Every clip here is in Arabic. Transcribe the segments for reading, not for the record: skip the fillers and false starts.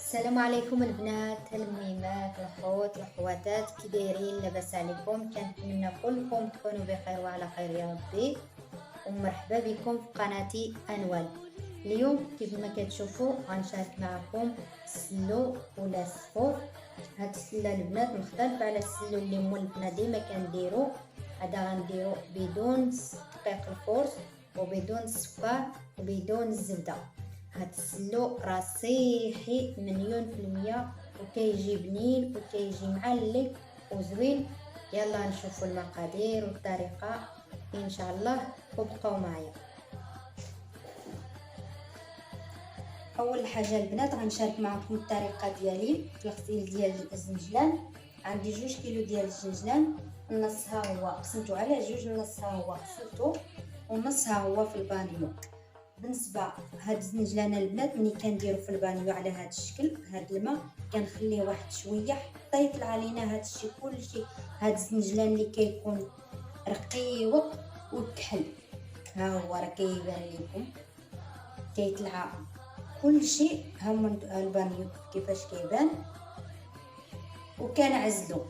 السلام عليكم البنات الميمات الخوت الخواتات، كي دايرين؟ لاباس عليكم؟ كنتمنى كلكم تكونوا بخير وعلى خير يا ربي، ومرحبا بكم في قناتي انوال. اليوم كيف ما كتشوفوا غنشارك معكم السلو ولا السفور. هاد السله البنات مختلفه على السلو اللي مولفنا ديما كنديرو. هذا غنديرو بدون دقيق الفورس وبدون السكر وبدون الزبده. هاد السلو راه صحي مليون في المية، وكيجي بنين وكيجي معلق وزوين. يلا نشوفوا المقادير والطريقه ان شاء الله، وبقاو معايا. اول حاجه البنات غنشارك معكم الطريقه ديالي في الغسيل ديال الزنجلان. عندي 2 كيلو ديال الزنجلان، نصها هو قسمته على جوج، نصها هو غسلته ونصها هو في البانيو. بالنسبه هاد الزنجلان البنات ملي كنديرو في البانيو على هاد الشكل، هاد الماء كنخليه واحد شويه حتى يطلع علينا هاد الشيء كلشي. هاد الزنجلان اللي كيكون رقيق وكحل، ها هو راه كيبان لكم كيطلع كلشي. ها هو البانيو كيفاش كيبان. وكنعزلو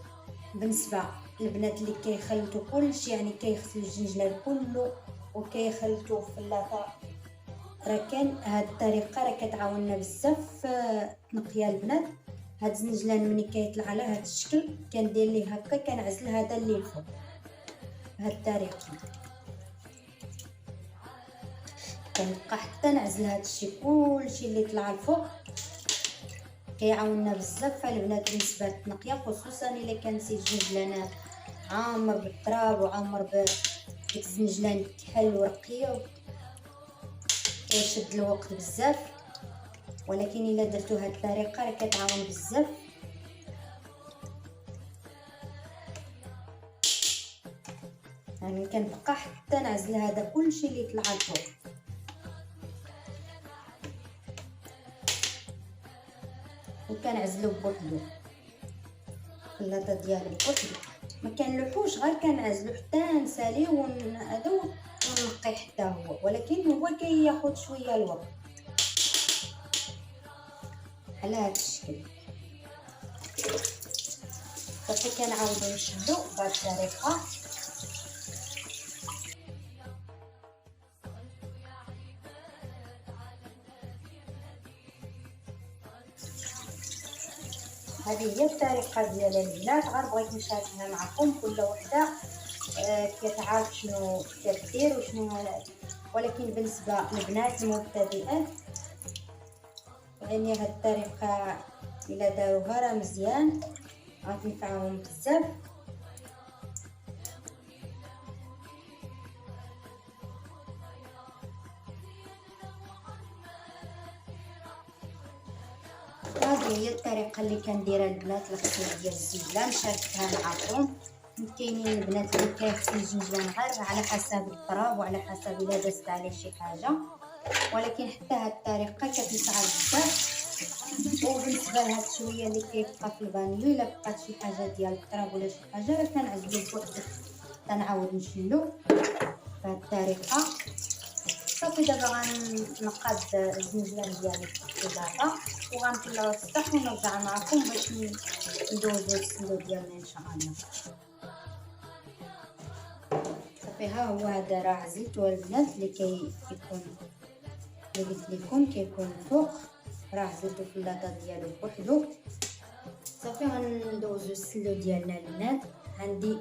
بالنسبه للبنات اللي كيخلطوا كلشي، يعني كيغسلوا الزنجلان كله وكيخلطوه في اللاطه، راه كان هاد الطريقه راه كتعاوننا بزاف في تنقيه البنات. هاد الزنجلان ملي كيطلع على هاد الشكل كندير ليه هكا، كنعزل هذا اللي الفوق. هاد الطريقه كنبقى حتى نعزل هاد الشيء كلشي اللي طلع الفوق. كيعاوننا بزاف البنات بالنسبه للتنقيه، خصوصا الا كان سي الزنجلان عامر بالتراب وعامر بديك الزنجلان كحل ورقيه، كيشد الوقت بزاف. ولكن الا درتو هاد الطريقه راه كتعاون بزاف. يعني كنبقى حتى نعزل هذا كلشي اللي طلع الفوق. وكنعزلو بوحدو في اللاطه ديالو بوحدو، ما كنلوحوش، غير كنعزلو حتى نساليه ونقادو ونقي حتى هو، ولكن هو كياخد شويه الوقت على هذا الشكل. صافي كنعاودو نشدو بهذه الطريقه. هذه هي الطريقه ديال البنات، غير بغيت نشاركها معكم. كل وحده كتعرف شنو كدير وشنو. ولكن بالنسبه للبنات المبتدئات يعني هاد الطريقه الا داروها راه مزيان، غتنفعهم بزاف. هذه هي الطريقه اللي كنديرها البنات لغسيل ديال الزنجلان، شاركتها معكم. كاينين البنات اللي كيغسلوا الزنجلان غير على حسب التراب وعلى حسب الا دازت عليه شي حاجه، ولكن حتى هاد الطريقه كتنفع بزاف. وبالنسبه لهاد شويه اللي كيبقى في البانيو، الا بقات شي حاجه ديال التراب ولا شي حاجه راه كنعزلو بوحدو، كنعاود نشلو بهاد الطريقه. صافي دابا غنقاد الزنجلان ديالي في اللاطه وغنطلعو السطح ونرجع معكم باش ندوزو السلو ديالنا ان شاء الله. صافي ها هو هذا راه عزلتو البنات اللي كيكون اللي قلت لكم كيكون فوق، راه عزلتو في اللاطه ديالو بوحدو. صافي غندوزو السلو ديالنا البنات. عندي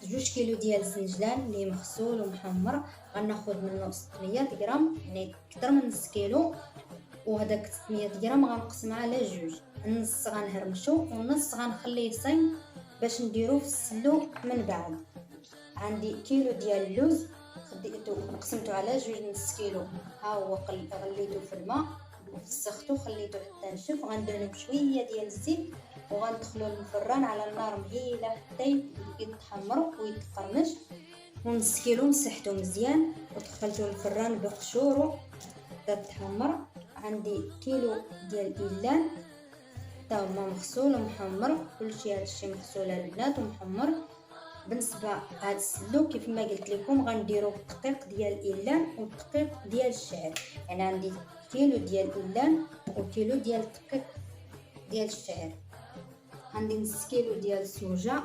2 كيلو ديال الزنجلان اللي مغسول ومحمر، غناخذ منه 600 غرام، يعني اكثر من نص كيلو. وهداك 600 غرام غنقسمها على جوج، النص غنهرمشو والنص غنخليه صين باش نديروه في السلو من بعد. عندي كيلو ديال اللوز، خديته قسمته على جوج، نص كيلو ها هو غليته في الماء وفسختو خليته حتى نشف. غندير بشويه ديال الزيت وغندخلو للفران على النار مهيله حتى يتحمر ويتقرمش. ونص كيلو مسحته مزيان ودخلته للفران بقشورو حتى تحمر. عندي كيلو ديال الإيلان حتى هما مغسول ومحمر، كلشي هادشي مغسول البنات ومحمر. بالنسبه هاد السلو كيف ما قلت لكم غنديرو الدقيق ديال الإيلان والدقيق ديال الشعر، يعني عندي كيلو ديال الإيلان وكيلو ديال الدقيق ديال الشعير، عندي نص كيلو ديال السوجه،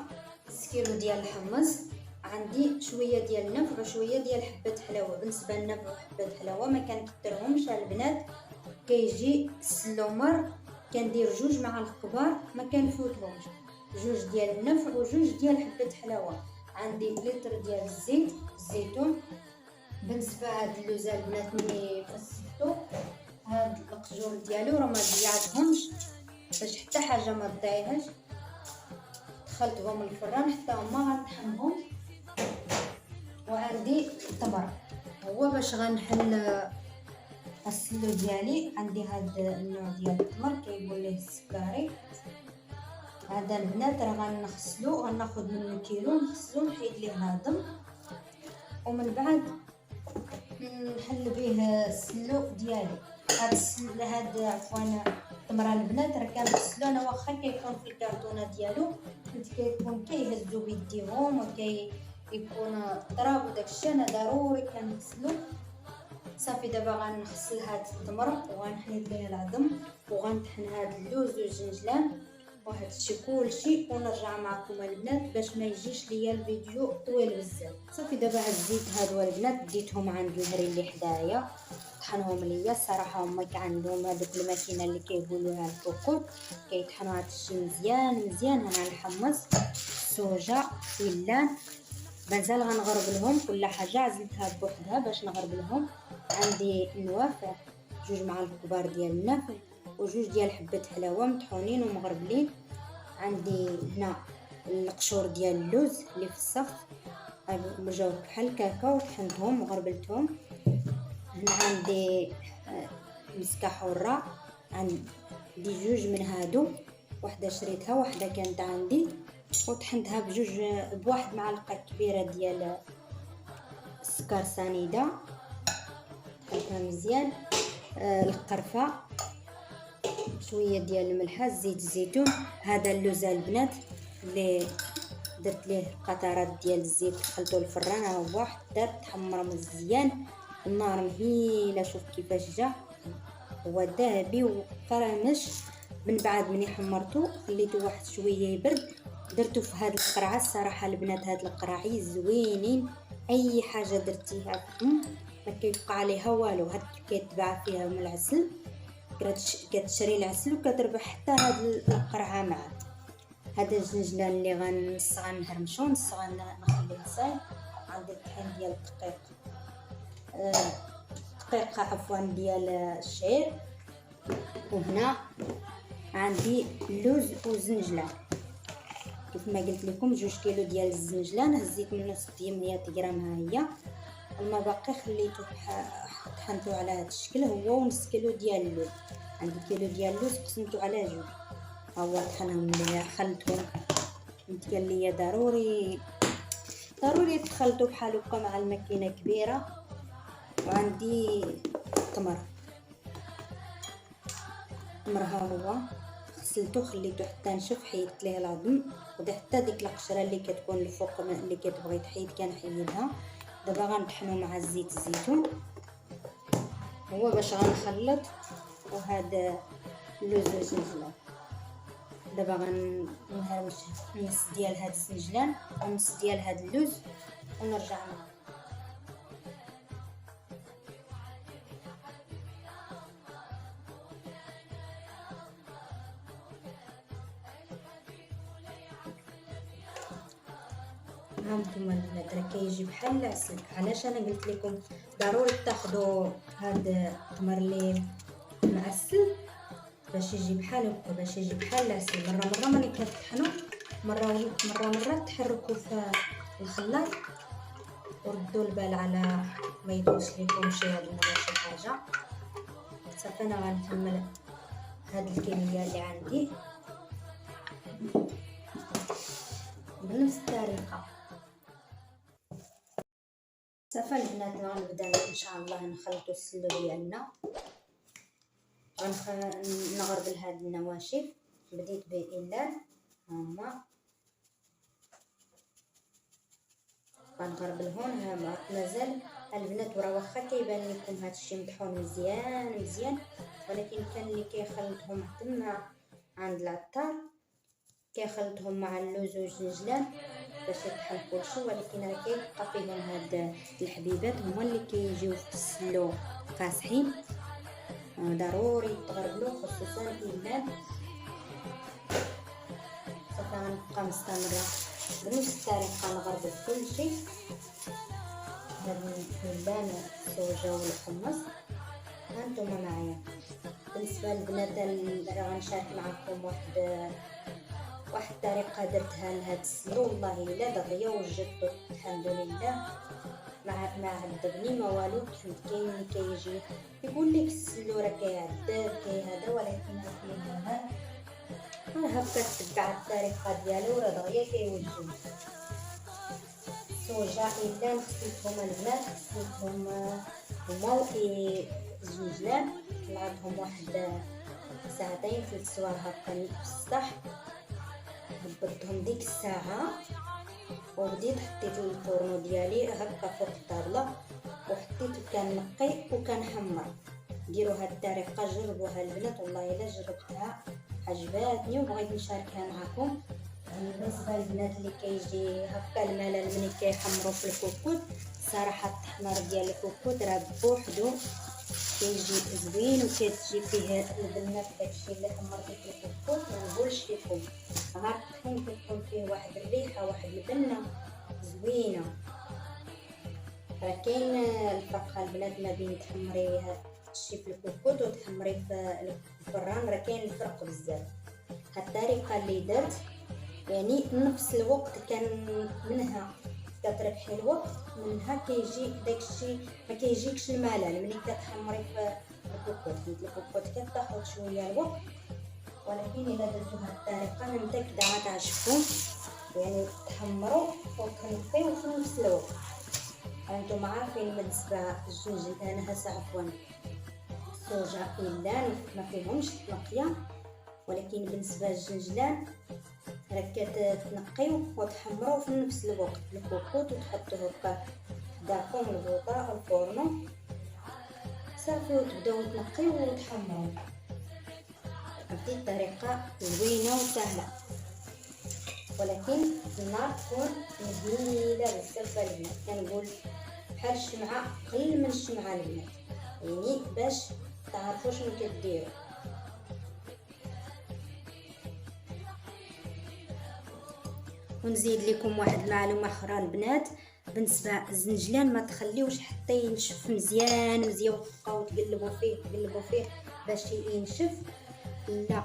نص كيلو ديال الحمص، عندي شويه ديال النفع وشويه ديال حبه حلاوه. بالنسبه للنفع وحبه الحلاوه ما كنكثرهمش البنات، كيجي السلومر كندير 2 معالق كبار ما كنفوتهمش، 2 ديال النفع و2 ديال حبه حلاوه. عندي لتر ديال الزيت الزيتون. بالنسبه هاد اللوز البنات ملي فصلتو هاد القجور ديالو راه ما ضيعتهمش باش حتى حاجه ما تضيعهاش، دخلتهم الفران حتى هما غنطحنهم. وعندي التمر هو باش غنحل السلو ديالي، عندي هاد النوع ديال التمر كيقول ليه السكري. هذا البنات راه غنغسلو، غناخذ منه كيلو نغسلو نحيد ليه العظم، ومن بعد نحل به السلو ديالي. هاد عفوا التمر البنات راه كنغسلو انا واخا كيكون في الكرتونه ديالو، حيت كيكون كيهزو بيديهم وكيكون طراب وداكشي، انا ضروري كنغسلو. صافي دابا غنغسل هاد التمر وغنحيد ليه العظم وغنطحن هاد اللوز والجنجلان وهاد الشيء كلشي، ونرجع معكم البنات باش ما يجيش ليا الفيديو طويل بزاف. صافي دابا عزيت هادو البنات ديتهم عند الهري اللي حدايا طحنهم ليا. الصراحه هما عندهم هذوك الماكينه اللي كيقولوها الكوكوط، كيطحنوا هاد الشيء مزيان مزيان. انا الحمص السوجه اللان مازال غنغربلهم، كل حاجه عزلتها بوحدها باش نغربلهم. عندي النوافع 2 معالق كبار ديال النافع و2 ديال حبه حلاوه مطحونين ومغربلين. عندي هنا القشور ديال اللوز اللي في السخط جاو بحال الكاكاو طحنتهم وغربلتهم. هنا عندي مسكه حره، عندي 2 من هادو، وحده شريتها وحده كانت عندي وطحنتها بواحد معلقه كبيره ديال السكر سنيده طحنتها مزيان. القرفه، شويه ديال الملحه، زيت الزيتون. هذا اللوز البنات اللي درت ليه قطرات ديال الزيت دخلته الفران هو حتى تحمر مزيان، النار مهيله. شوف كيفاش جا هو ذهبي وقرمش. من بعد مني حمرته خليته واحد شويه يبرد، درته في هاد القرعه. الصراحه البنات هاد القراعي زوينين، اي حاجه درتيها فيهم ما كيبقى عليها والو. هاد كيتباع فيها من العسل، كتشري العسل وكتربح حتى هاد القرعه معاه. هذا الجنجلان اللي نص غنهرمشو نص غنخليه صايم. عندي الطحين ديال الدقيق، دقيقه عفوا ديال الشعير. وهنا عندي اللوز والزنجلان كيف ما قلت لكم 2 كيلو ديال الزنجلان، هزيت منه 600 غرام. ها هي الما باقي خليته طحنته على هذا الشكل هو، ونص كيلو ديال اللوز. عندي كيلو ديال اللوز قسمته على 2 هو طحنهم ليا خلطهم. كنت قال لي ضروري تخلطوا بحال هكا مع الماكينه كبيره. وعندي التمر ها هو غسلته خليته حتى نشف، حيدت ليه العظم حتى ديك القشره اللي كتكون الفوق اللي كتبغي تحيد كنحيدها. دابا غنطحنو مع زيت الزيتون هو باش غنخلط. وهذا اللوز والزنجلان دابا غنهرمش نص ديال هاد الزنجلان ونص ديال هاد اللوز ونرجع معكم. هانتوما البنات راه كيجي بحال العسل. علاش انا قلت لكم ضروري تاخذوا هاد التمر اللي معسل باش يجي بحال هكا، باش يجي بحال العسل. مره ملي كتطحنوا مره تحركوا في الخلاط وردوا البال على ما يدوش لكم شي هاد ولا شي حاجه. صافي انا غنكمل هاد الكميه اللي عندي بنفس الطريقه. صافي البنات غنبدا ان شاء الله نخلطوا السلو ديالنا. نغربل هاد النواشف، بديت بإلان هما غنغربلهم. ها مازال البنات ورا واخا كيبان لكم هادشي مطحون مزيان مزيان، ولكن كان اللي كيخلطهم تما عند العطار كيخلطهم مع اللوز والجنجلان باش يطحن كلشي، ولكن راه كيبقى فيهم هاد الحبيبات هما اللي كيجيو في السلو قاصحين، ضروري تغربلو خصوصا الإيمان. صافي غنبقى مستمرة بنفس الطريقة نغربل كلشي، هاد الإيمان الصوجة والحمص. هانتوما معايا. بالنسبة للبنات راه غنشارك معكم واحد الطريقه درتها لهاد السلو، والله الا دغيا وجدت الحمد لله ما عذبني ما والو. حيت كاين اللي كيجي يقول لك السلو راه كيعذب هذا، ولكن هذا هكا تبع الطريقه ديالو راه دغيا كيوجد. سوجا الا خصيتهم البنات، خصيتهم هما الزنجلان، طلعتهم واحد ساعتين 3 سوايع هكا في السطح، هبطتهم ديك الساعه وبديت حطيت الفرن ديالي هكا فوق الطابله وحطيت كنقي وكنحمر. ديروا هاد الطريقه جربوها البنات، والله الا جربتها عجباتني وبغيت نشاركها معكم. بالنسبه للبنات اللي كيجي هكا الملل ملي كيحمروا في الكوكوط، صراحه التحمير ديال الكوكوط راه بوحدو كيجي زوين وكتجي فيه البنات داكشي اللي حمرتي في الكوكوط ما نقولش لكم، نهار الطحين كتكون فيه واحد الريحه واحد البنه زوينه. راه كاين الفرق البنات ما بين تحمري هادشي في الكوكوط وتحمري في الفران، راه كاين الفرق بزاف. هاد الطريقه اللي درت يعني نفس الوقت كان منها كتربحي الوقت، منها كيجي داكشي ما كيجيكش الملل ملي كتحمري في الكوكوط. حيت الكوكوط كتاخد شويه الوقت، ولكن الا درتو بهاد الطريقه انا متاكده غتعجبكم، يعني تحمروا وتنقيو في نفس الوقت. انتم عارفين بالنسبه للجنجل انا هسه عفوا الصوجا الا ما فيهمش تنقيه، ولكن بالنسبه للجنجلان راه كتنقيو وتحمروا في نفس الوقت الكوكوط وتحطوه هكا حداكم البوطه الفورنو صافي وتبداو تنقيو وتحمروا. هذه الطريقه زوينه وسهله، ولكن النار تكون مهيله بزاف البنات. كنقول بحال الشمعه، قليل من الشمعه البنات، يعني باش تعرفوا شنو كديروا. ونزيد لكم واحد المعلومه اخرى البنات، بالنسبه للزنجلان ما تخليوش حتى ينشف مزيان مزيان وتبقاو تقلبوا فيه باش ينشف، لا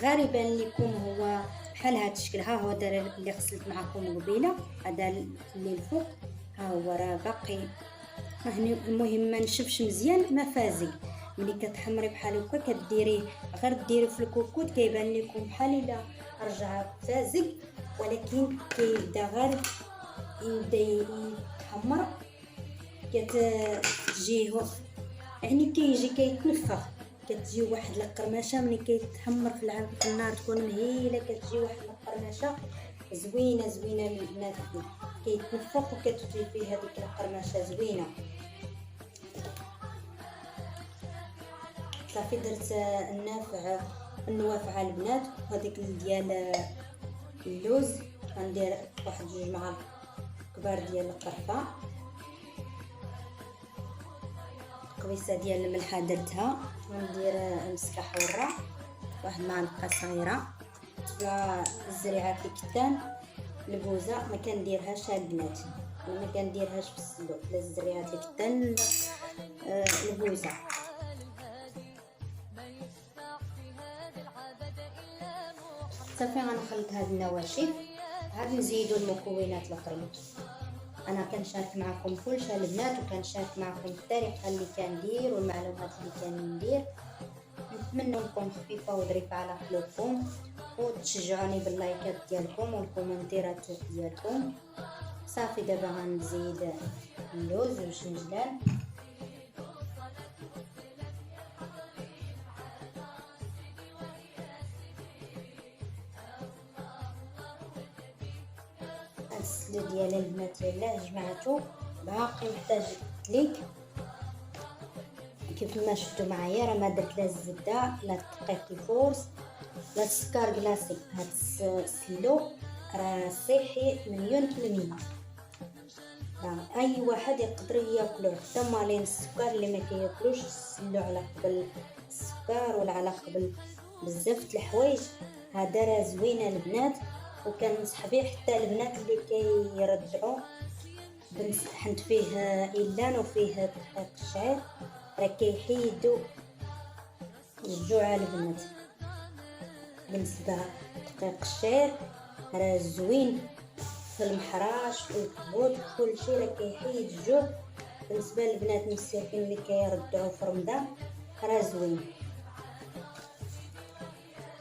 غالبا لكم هو بحال هذا الشكل. ها هو دار اللي غسلت معكم قبيله، هذا اللي الفوق ها هو راه باقي المهم ما نشفش مزيان ما فازق. ملي كتحمري بحال هكا كديريه غير ديري في الكوكوط كيبان لكم بحال الا رجع فازق، ولكن كيبدا غير يبدا يتحمر كتجيه يعني كيجي كيتنفخ، كتجي واحد القرمشه ملي كيتحمر في النار تكون مهيله، كتجي واحد القرمشه زوينه البنات كيتنفخ وكتجي فيه هذيك القرمشه زوينه. صافي درت النوافع البنات وهذيك ديال اللوز، غندير واحد 2 معالق كبار ديال القرفه، قويصه ديال الملحه درتها، وندير مسكه حوره واحد معلقه صغيره، الزريعه الكتان، البوزه ما كنديرهاش البنات، انا ما كنديرهاش في السلو لا الزريعه الكتان البوزه. صافي غنخلط هاد النواشف، عاد نزيدو المكونات الاخرين. انا كنشارك معكم كلشي البنات وكنشارك معكم الطريقه اللي كندير والمعلومات اللي كندير. نتمنى نكون خفيفه وظريفه على قلوبكم، وتشجعوني باللايكات ديالكم والكومنتيرات ديالكم. صافي دابا غنزيد اللوز والجنجلان، السلو ديال البنات يلاه جمعتو باقي محتاج ليك كيف ما شفتوا معايا، راه ما درت لا الزبده لا دقيق الفورس لا السكر كلاصي. هاد السلو راه صحي 100%. اي واحد يقدر ياكلو، حتى مالين السكر اللي ما كياكلوش السلو على قبل السكر ولا على قبل بزاف د الحوايج. هذا راه زوينه البنات، وكننصح به حتى البنات اللي كيرضعوا. حنت فيه إلان وفيه دقيق الشعير، راه كيحيدوا الجوع البنات. بالنسبه دقيق الشعير راه زوين في المحراش في الكبود كلشي، راه كيحيد الجوع. بالنسبه للبنات المساكين اللي كيرضعوا في رمضان راه زوين.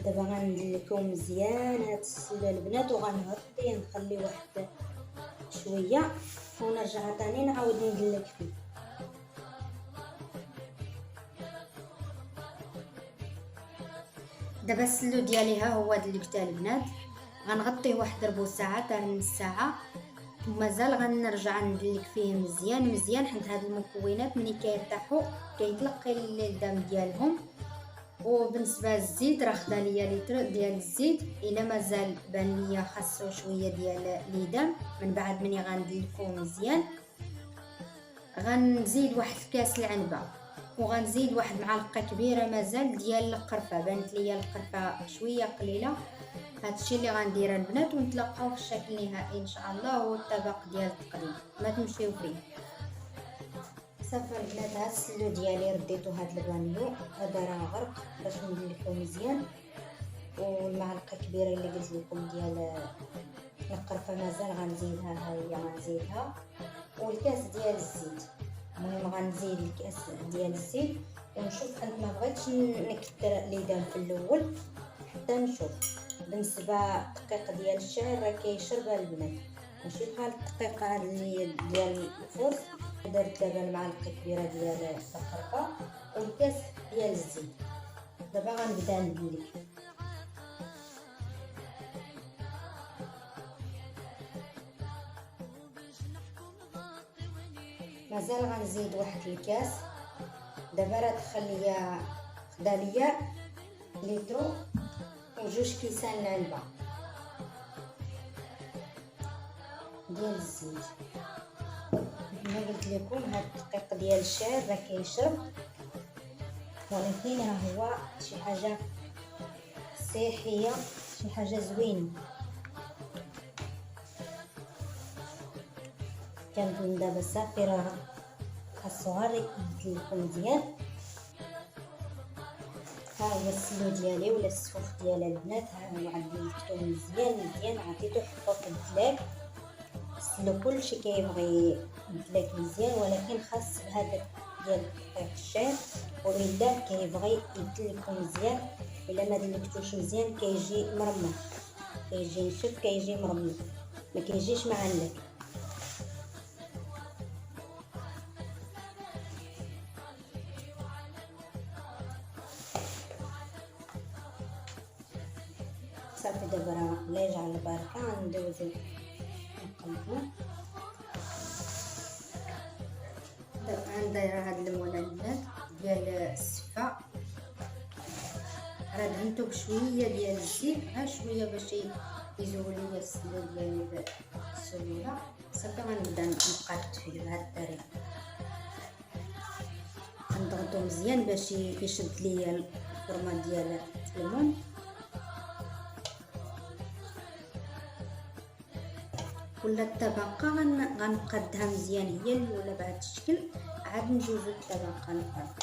دابا غندير لكم مزيان هاد السلو البنات، وغنغطيه نخلي واحد شويه ونرجع تاني نعاود ندلك فيه. دابا السلو ديالي ها هو دلكته البنات، غنغطيه واحد ربع ساعه حتى نص ساعه، ومازال غنرجع ندلك فيه مزيان مزيان، حيت هاد المكونات ملي كيرتاحوا كيتلقي اللدام ديالهم. وبالنسبه للزيت راه خدا ليا لتر ديال الزيت، الا مازال بان ليا خاصو شويه ديال ليدام من بعد مني غندلكو مزيان. غنزيد واحد الكاس العنبه، وغنزيد واحد معلقه كبيره مازال ديال القرفه. بانت ليا القرفه شويه قليله. هادشي اللي غندير البنات، ونتلاقاو في الشكل النهائي ان شاء الله والطبق ديال التقديم. ما تمشيو فيه. صافي البنات، هاد السلو ديالي رديتو هاد البانيو، هذا راه غرق باش ندلكو مزيان. والمعلقه كبيره اللي قلت لكم ديال القرفه مازال غنزيدها، ها هي غنزيدها، والكاس ديال الزيت. المهم غنزيد الكاس ديال الزيت ونشوف. انا ما بغيتش نكثر ليدام في الاول حتى نشوف. بالنسبه الدقيق ديال الشعير راه كيشرب البنات، ماشي بحال الدقيقه اللي ديال الفرن. درت دابا المعلقه كبيره ديال القرفه والكاس ديال الزيت. دابا غنبدا ندلك. مازال غنزيد واحد الكاس. دابا راه دخل ليا خدا ليا لترو وجوج كيسان العنبه ديال الزيت. كما قلت لكم هاد الدقيق ديال الشعير راه كيشرب، ولكن راه هو شي حاجه صحيه، شي حاجه زوينه. كنظن دابا صافي راه خاصو غير يدلكو مزيان. ها هو السلو ديالي ولا السفوف ديال البنات، ها هو عدلتو مزيان مزيان، عطيتو حطو في الدلاك. السلو كلشي كيبغي يدلك مزيان، ولكن خاص بهذا ديال دقيق الشعير والا كيبغي يدلكو مزيان. الا ما دلكتوش مزيان كيجي مرمل، كيجي نشف، كيجي مرمل، ما كيجيش معلك. صافي دابا راه الله يجعل البركه. غندوزو نقلبو. دابا غندير هاد المونه البنات ديال السفه، راه دهنتو بشويه ديال الزيت، ها شويه باش يزول ليا السلو ديالي بسهوله. صافي غنبدا نقاد فيه بهاد الطريقه، غنضغطو مزيان باش يشد ليا الفرمه ديال الليمون. كل الطبقه غنقادها مزيان هي الاولى بهذا الشكل، عاد ندوزو الطبقه الاخرى.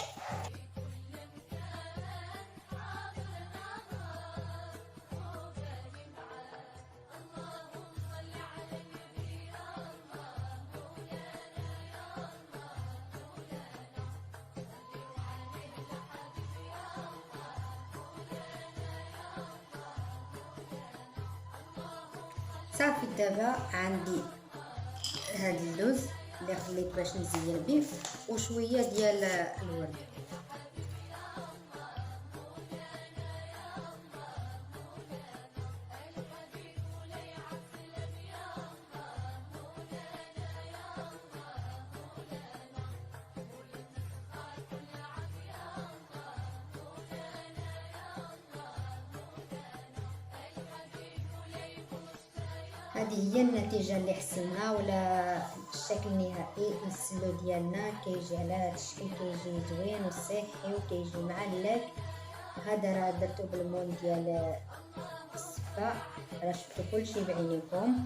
صافي دابا عندي هاد اللوز اللي خليت باش نزين به وشويه ديال الورد. هذه هي النتيجه اللي حصلنا، ولا الشكل النهائي للسلو ديالنا. كيجي على هذا الشكل، كيجي زوين وصحي وكيجي معلق. هذا راه درتو بالمون ديال الصفاء، راه شفتو كلشي بعينيكم.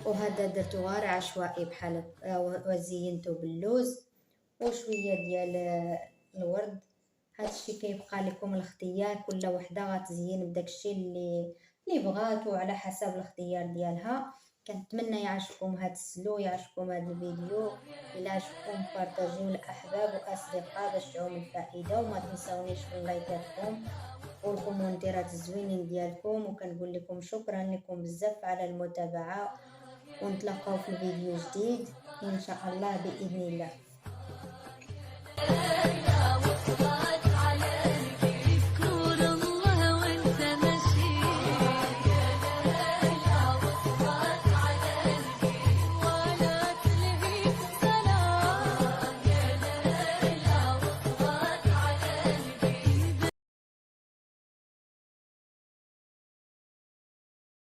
وهذا درتو غير عشوائي بحال وزينته باللوز وشويه ديال الورد. هادشي كيبقى لكم الاختيار، كل وحده غتزين بداكشي اللي بغات وعلى حسب الاختيار ديالها. كنتمنى يعجبكم هاد السلو، يعجبكم هاد الفيديو. الا عجبكم بارطاجيوه لاحباب واصدقاء باش تعم الفائده، وما تنساونيش في اللايكاتكم والكومونتيرات الزوينين ديالكم. وكنقول لكم شكرا لكم بزاف على المتابعه، ونتلاقاو في الفيديو جديد ان شاء الله باذن الله.